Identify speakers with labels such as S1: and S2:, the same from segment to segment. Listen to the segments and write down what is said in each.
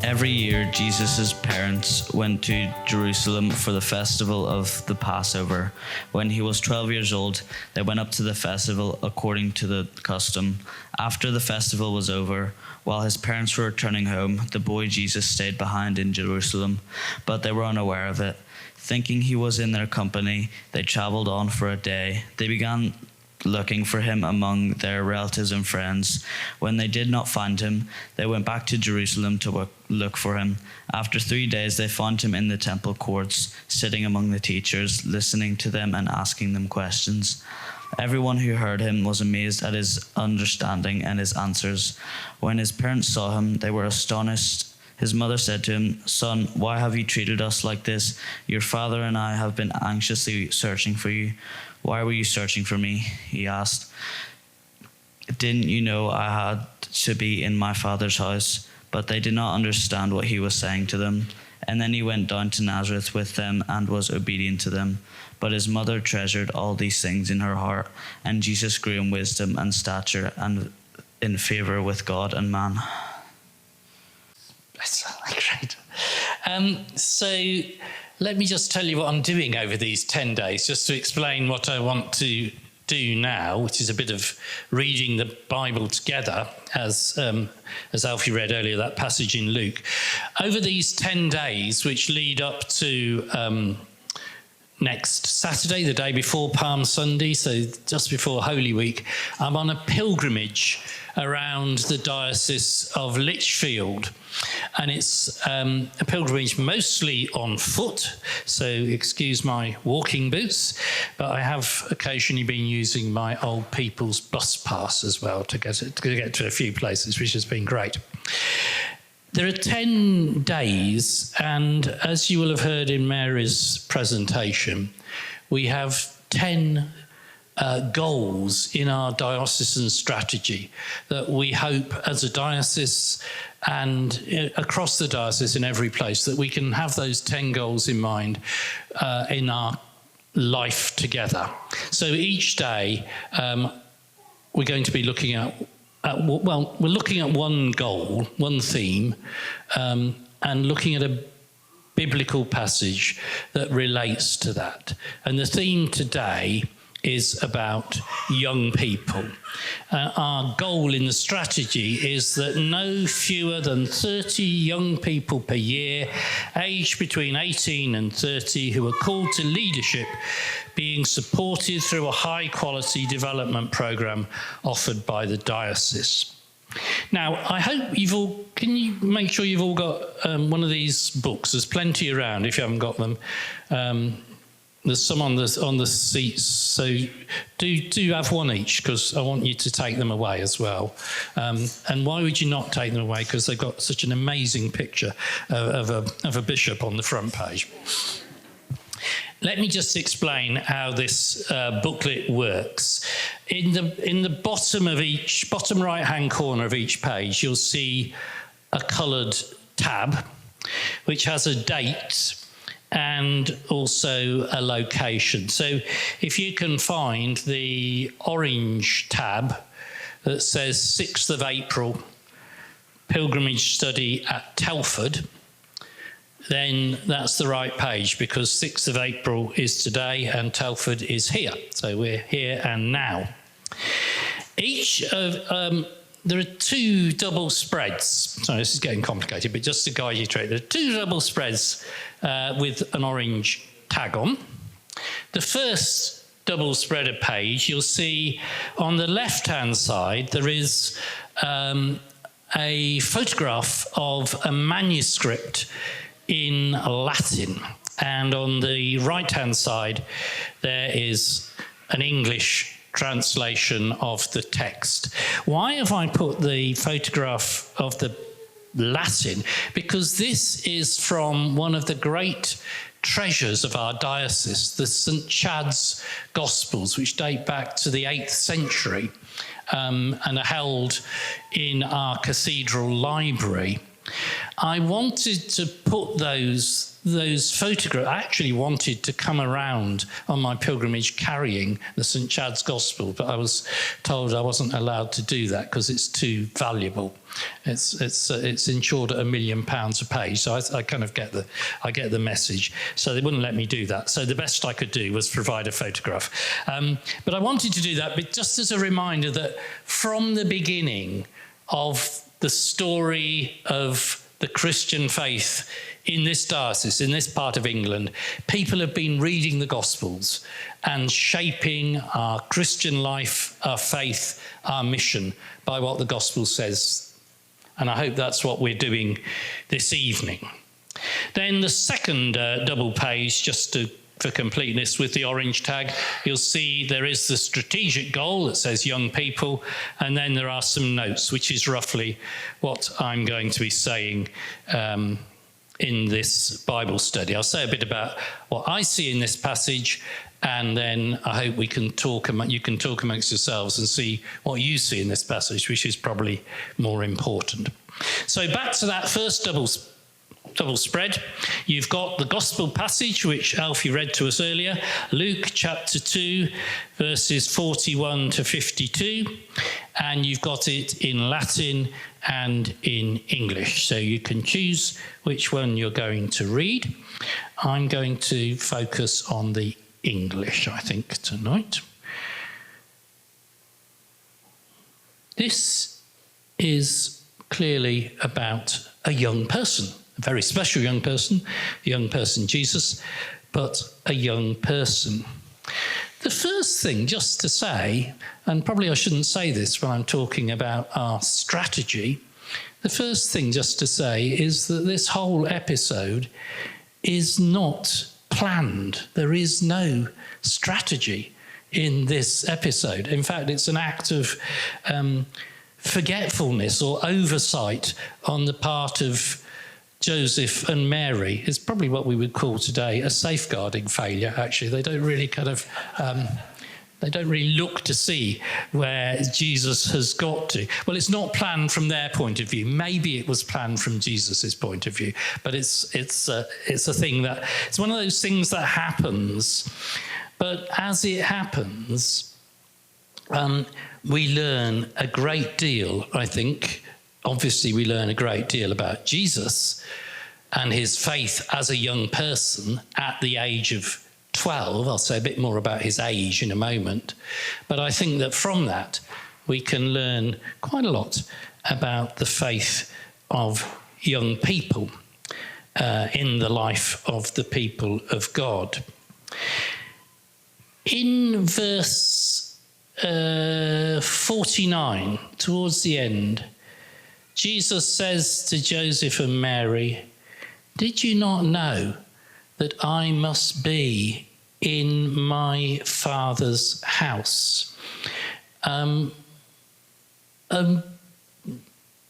S1: Every year, Jesus' parents went to Jerusalem for the festival of the Passover. When he was 12 years old, they went up to the festival according to the custom. After the festival was over, while his parents were returning home, the boy Jesus stayed behind in Jerusalem, but they were unaware of it. Thinking he was in their company, they traveled on for a day. They began looking for him among their relatives and friends. When they did not find him, they went back to Jerusalem to look for him. After 3 days, they found him in the temple courts, sitting among the teachers, listening to them and asking them questions. Everyone who heard him was amazed at his understanding and his answers. When his parents saw him, they were astonished. His mother said to him, "Son, why have you treated us like this? Your father and I have been anxiously searching for you." "Why were you searching for me?" he asked. "Didn't you know I had to be in my father's house?" But they did not understand what he was saying to them. And then he went down to Nazareth with them and was obedient to them. But his mother treasured all these things in her heart, and Jesus grew in wisdom and stature and in favor with God and man.
S2: That's great. So let me just tell you what I'm doing over these 10 days, just to explain what I want to do now, which is a bit of reading the Bible together, as Alfie read earlier, that passage in Luke. Over these 10 days, which lead up to next Saturday, the day before Palm Sunday, so just before Holy Week, I'm on a pilgrimage around the Diocese of Lichfield. And it's a pilgrimage mostly on foot, so excuse my walking boots, but I have occasionally been using my old people's bus pass as well to get to a few places, which has been great. There are 10 days, and as you will have heard in Mary's presentation, we have 10 goals in our diocesan strategy that we hope as a diocese and across the diocese in every place that we can have those 10 goals in mind in our life together. So each day we're going to be looking at we're looking at one goal, one theme, and looking at a biblical passage that relates to that. And the theme today is about young people. Our goal in the strategy is that no fewer than 30 young people per year, aged between 18 and 30, who are called to leadership, being supported through a high-quality development programme offered by the diocese. Now, I hope can you make sure you've all got one of these books? There's plenty around if you haven't got them. There's some on the seats, so do have one each, because I want you to take them away as well. And why would you not take them away? Because they've got such an amazing picture of a bishop on the front page. Let me just explain how this booklet works. In the bottom right-hand corner of each page, you'll see a coloured tab, which has a date and also a location. So if you can find the orange tab that says 6th of April, pilgrimage study at Telford, then that's the right page, because 6th of April is today and Telford is here. So we're here and now. There are 2 double spreads. Sorry, this is getting complicated, but just to guide you through it, there are 2 double spreads with an orange tag on. The first double spreader page, you'll see on the left-hand side, there is a photograph of a manuscript in Latin. And on the right-hand side, there is an English translation of the text. Why have I put the photograph of the Latin? Because this is from one of the great treasures of our diocese, the St. Chad's Gospels, which date back to the 8th century. and are held in our cathedral library. I wanted to put those photographs. I actually wanted to come around on my pilgrimage carrying the St. Chad's Gospel, but I was told I wasn't allowed to do that because it's too valuable. It's insured at £1 million a page, so I kind of get the message. So they wouldn't let me do that. So the best I could do was provide a photograph. But I wanted to do that, but just as a reminder that from the beginning of the story of the Christian faith in this diocese, in this part of England, people have been reading the Gospels and shaping our Christian life, our faith, our mission by what the Gospel says. And I hope that's what we're doing this evening. Then the second double page, just for completeness with the orange tag, you'll see there is the strategic goal that says young people, and then there are some notes, which is roughly what I'm going to be saying in this Bible study. I'll say a bit about what I see in this passage, and then I hope you can talk amongst yourselves and see what you see in this passage, which is probably more important. So back to that first double spread. You've got the gospel passage, which Alfie read to us earlier, Luke chapter 2, verses 41 to 52, and you've got it in Latin and in English. So you can choose which one you're going to read. I'm going to focus on the English, I think, tonight. This is clearly about a young person, a very special young person Jesus, but a young person. The first thing just to say, and probably I shouldn't say this when I'm talking about our strategy, the first thing just to say is that this whole episode is not planned. There is no strategy in this episode. In fact, it's an act of forgetfulness or oversight on the part of Joseph and Mary. It's probably what we would call today a safeguarding failure, actually. They don't really they don't really look to see where Jesus has got to. Well, it's not planned from their point of view. Maybe it was planned from Jesus's point of view, but it's a thing that, it's one of those things that happens. But as it happens, we learn a great deal, I think. Obviously, we learn a great deal about Jesus and his faith as a young person at the age of 12. I'll say a bit more about his age in a moment. But I think that from that, we can learn quite a lot about the faith of young people in the life of the people of God. In verse 49, towards the end, Jesus says to Joseph and Mary, "Did you not know that I must be in my Father's house?"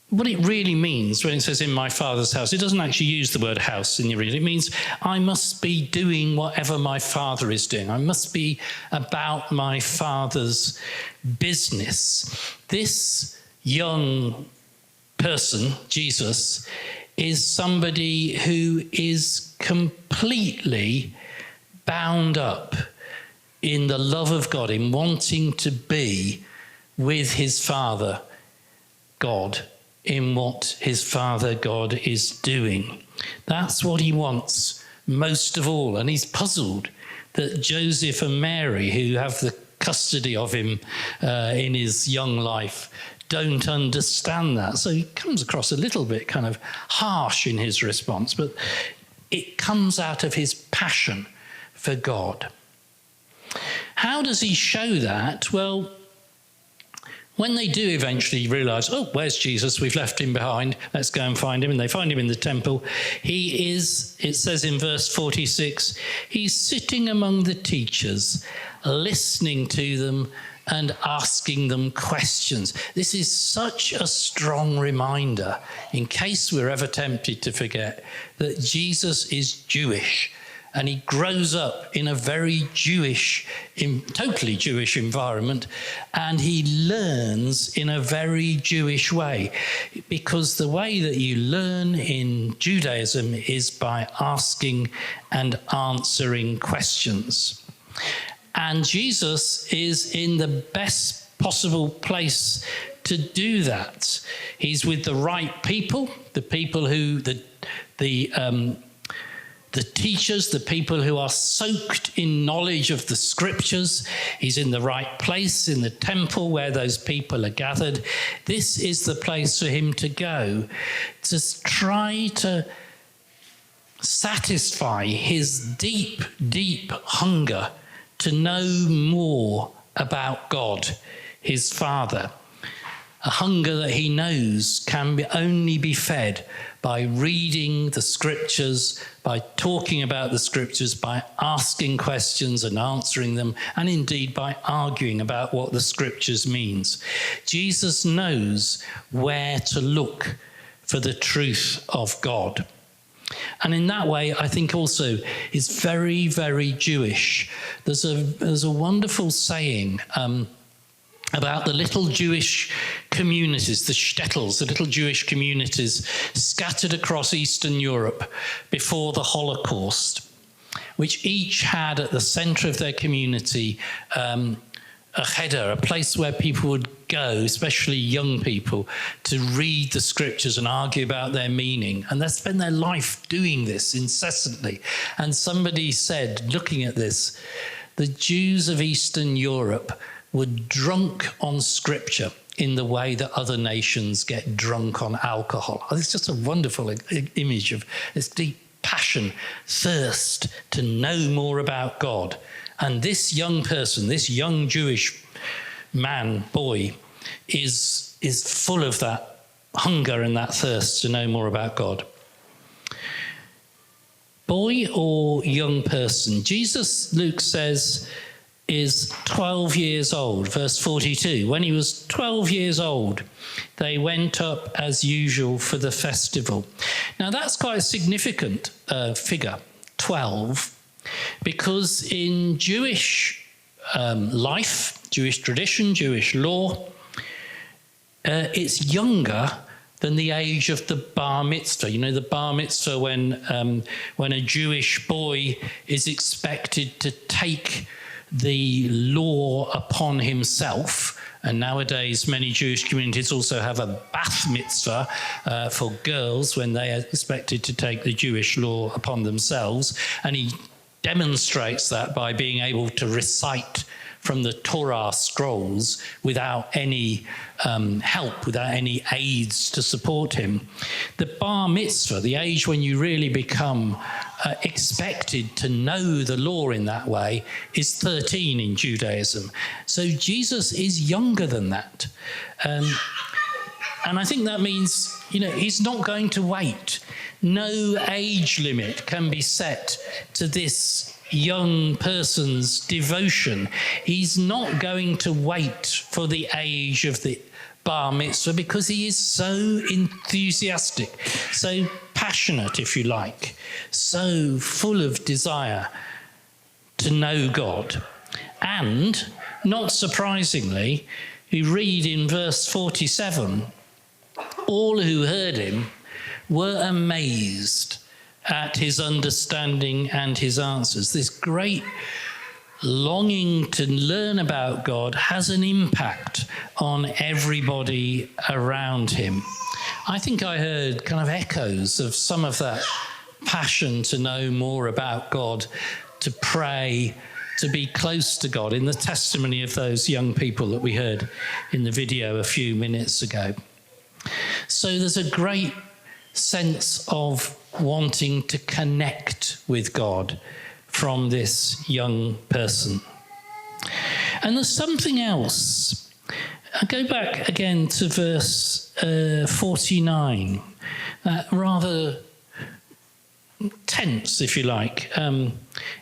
S2: What it really means when it says in my Father's house, it doesn't actually use the word house in the reading. It means I must be doing whatever my Father is doing. I must be about my Father's business. This young person, Jesus, is somebody who is completely bound up in the love of God, in wanting to be with his Father God, in what his Father God is doing. That's what he wants most of all. And he's puzzled that Joseph and Mary, who have the custody of him in his young life, don't understand that. So he comes across a little bit kind of harsh in his response, but it comes out of his passion for God. How does he show that? Well, when they do eventually realise, oh, where's Jesus? We've left him behind. Let's go and find him. And they find him in the temple. He is, it says in verse 46, he's sitting among the teachers, listening to them and asking them questions. This is such a strong reminder, in case we're ever tempted to forget, that Jesus is Jewish and he grows up in a very totally Jewish environment, and he learns in a very Jewish way, because the way that you learn in Judaism is by asking and answering questions. And Jesus is in the best possible place to do that. He's with the right people, the people who, the teachers, the people who are soaked in knowledge of the scriptures. He's in the right place in the temple where those people are gathered. This is the place for him to go to try to satisfy his deep, deep hunger to know more about God, his Father. A hunger that he knows can only be fed by reading the scriptures, by talking about the scriptures, by asking questions and answering them, and indeed by arguing about what the scriptures means. Jesus knows where to look for the truth of God. And in that way, I think also is very, very Jewish. There's a wonderful saying about the little Jewish communities, the shtetls, the little Jewish communities scattered across Eastern Europe before the Holocaust, which each had at the centre of their community a cheder, a place where people would go, especially young people, to read the scriptures and argue about their meaning. And they spend their life doing this incessantly. And somebody said, looking at this, the Jews of Eastern Europe were drunk on scripture in the way that other nations get drunk on alcohol. It's just a wonderful image of this deep passion, thirst to know more about God. And this young person, this young Jewish man, boy, is full of that hunger and that thirst to know more about God. Boy or young person? Jesus, Luke says, is 12 years old, verse 42. When he was 12 years old, they went up as usual for the festival. Now that's quite a significant figure, 12, because in Jewish life, Jewish tradition, Jewish law, it's younger than the age of the bar mitzvah. You know, the bar mitzvah when a Jewish boy is expected to take the law upon himself. And nowadays many Jewish communities also have a bath mitzvah for girls when they are expected to take the Jewish law upon themselves. And he demonstrates that by being able to recite from the Torah scrolls without any help, without any aids to support him. The bar mitzvah, the age when you really become expected to know the law in that way, is 13 in Judaism. So Jesus is younger than that. And I think that means, you know, he's not going to wait. No age limit can be set to this young person's devotion. He's not going to wait for the age of the bar mitzvah because he is so enthusiastic, so passionate, if you like, so full of desire to know God. And, not surprisingly, we read in verse 47, all who heard him were amazed at his understanding and his answers. This great longing to learn about God has an impact on everybody around him. I think I heard kind of echoes of some of that passion to know more about God, to pray, to be close to God in the testimony of those young people that we heard in the video a few minutes ago. So there's a great sense of wanting to connect with God from this young person. And there's something else. I go back again to verse 49, that rather tense, if you like,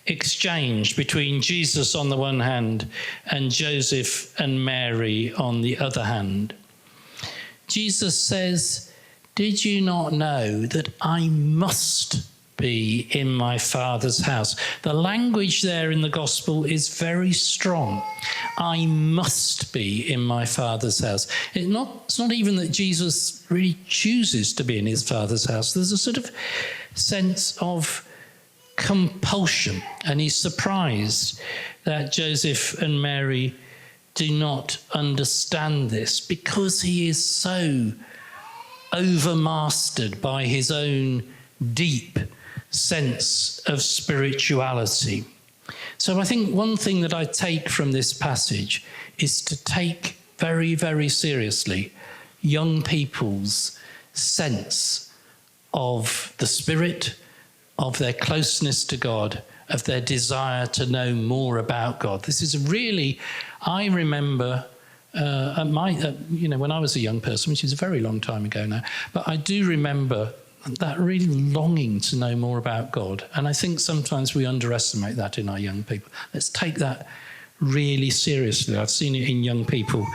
S2: exchange between Jesus on the one hand and Joseph and Mary on the other hand. Jesus says, "Did you not know that I must be in my Father's house. The language there in the gospel is very strong. I must be in my Father's house. It's not even that Jesus really chooses to be in his Father's house. There's a sort of sense of compulsion, and he's surprised that Joseph and Mary do not understand this because he is so overmastered by his own deep sense of spirituality. So I think one thing that I take from this passage is to take very, very seriously young people's sense of the Spirit, of their closeness to God, of their desire to know more about God. This is really, I remember when I was a young person, which is a very long time ago now, but I do remember that really longing to know more about God. And I think sometimes we underestimate that in our young people. Let's take that really seriously. I've seen it in young people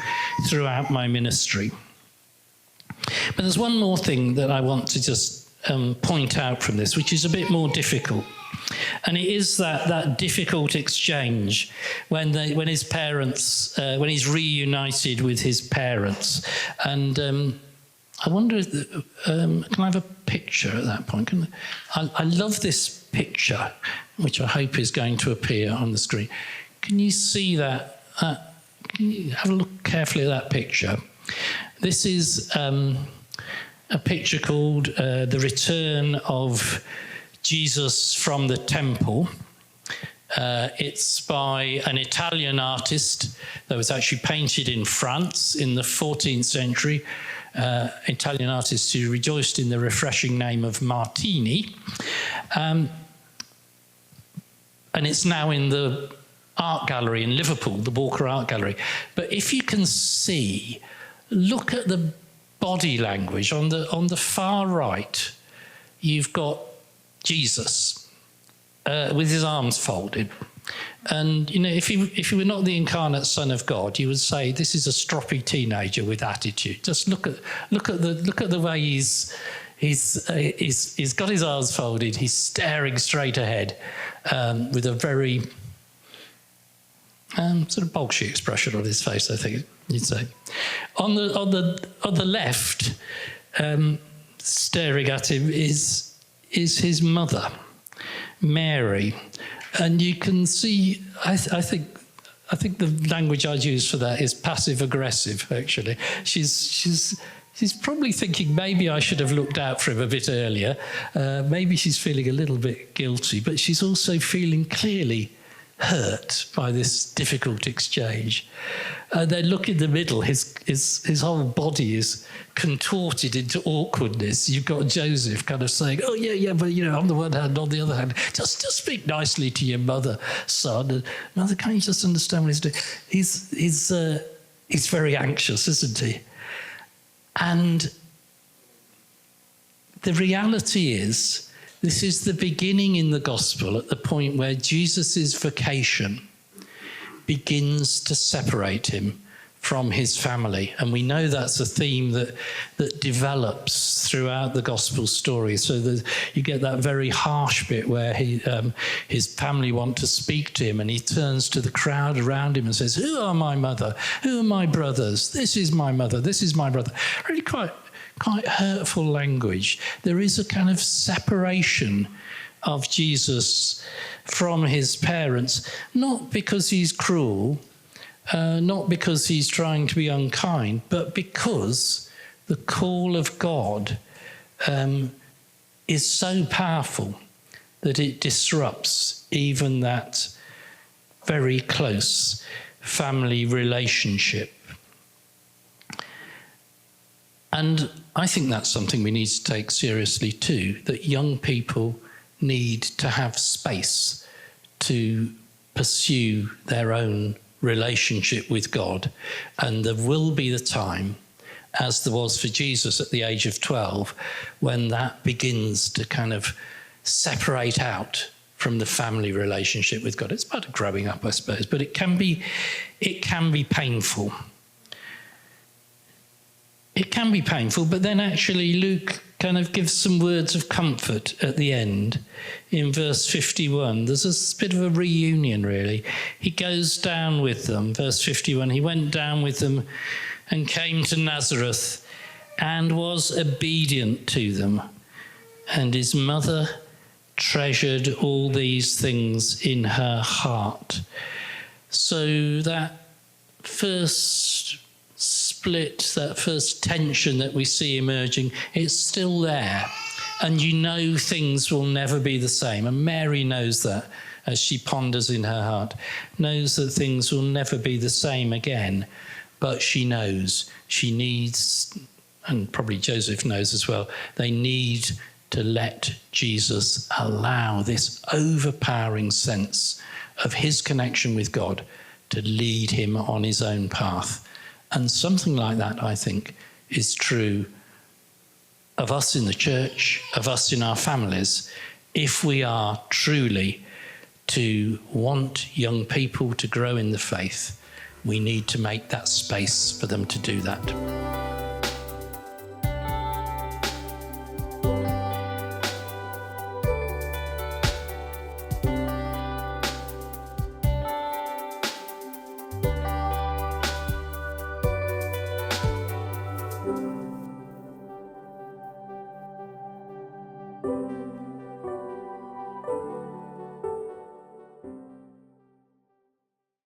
S2: throughout my ministry. But there's one more thing that I want to just point out from this, which is a bit more difficult. And it is that difficult exchange when his parents, when he's reunited with his parents. And I wonder, can I have a picture at that point? I love this picture, which I hope is going to appear on the screen. Can you see that? Can you have a look carefully at that picture? This is a picture called The Return of Jesus from the Temple. It's by an Italian artist that was actually painted in France in the 14th century. Italian artist who rejoiced in the refreshing name of Martini. And it's now in the art gallery in Liverpool, the Walker Art Gallery. But if you can see, look at the body language. On the far right, you've got Jesus with his arms folded. And, you know, if he were not the incarnate Son of God, you would say this is a stroppy teenager with attitude. Just look at the way he's got his arms folded. He's staring straight ahead with a very sort of bolshy expression on his face, I think you'd say. On the left, staring at him is his mother, Mary. And you can see, I think the language I'd use for that is passive-aggressive, actually. She's probably thinking maybe I should have looked out for him a bit earlier. Maybe she's feeling a little bit guilty, but she's also feeling clearly hurt by this difficult exchange. Then look in the middle, his whole body is contorted into awkwardness. You've got Joseph kind of saying, oh, yeah, but, you know, on the one hand, on the other hand, just speak nicely to your mother, son. And mother, can't you just understand what he's doing? He's very anxious, isn't he? And the reality is, this is the beginning in the gospel at the point where Jesus' vocation begins to separate him from his family. And we know that's a theme that develops throughout the gospel story. So that you get that very harsh bit where his family want to speak to him, and he turns to the crowd around him and says, who are my mother? Who are my brothers? This is my mother. This is my brother. Really quite hurtful language. There is a kind of separation of Jesus from his parents, not because he's cruel, not because he's trying to be unkind, but because the call of God is so powerful that it disrupts even that very close family relationship. And I think that's something we need to take seriously too, that young people need to have space to pursue their own relationship with God. And there will be the time, as there was for Jesus at the age of 12, when that begins to kind of separate out from the family relationship with God. It's part of growing up, I suppose, but it can be painful. it can be painful, but then actually Luke kind of gives some words of comfort at the end. In verse 51, there's a bit of a reunion, really. He goes down with them. Verse 51, he went down with them and came to Nazareth and was obedient to them. And his mother treasured all these things in her heart. So that first split, that first tension that we see emerging, it's still there. And you know things will never be the same. And Mary knows that as she ponders in her heart, knows that things will never be the same again. But she knows she needs, and probably Joseph knows as well, they need to let Jesus allow this overpowering sense of his connection with God to lead him on his own path. And something like that, I think, is true of us in the church, of us in our families, if we are truly to want young people to grow in the faith. We need to make that space for them to do that.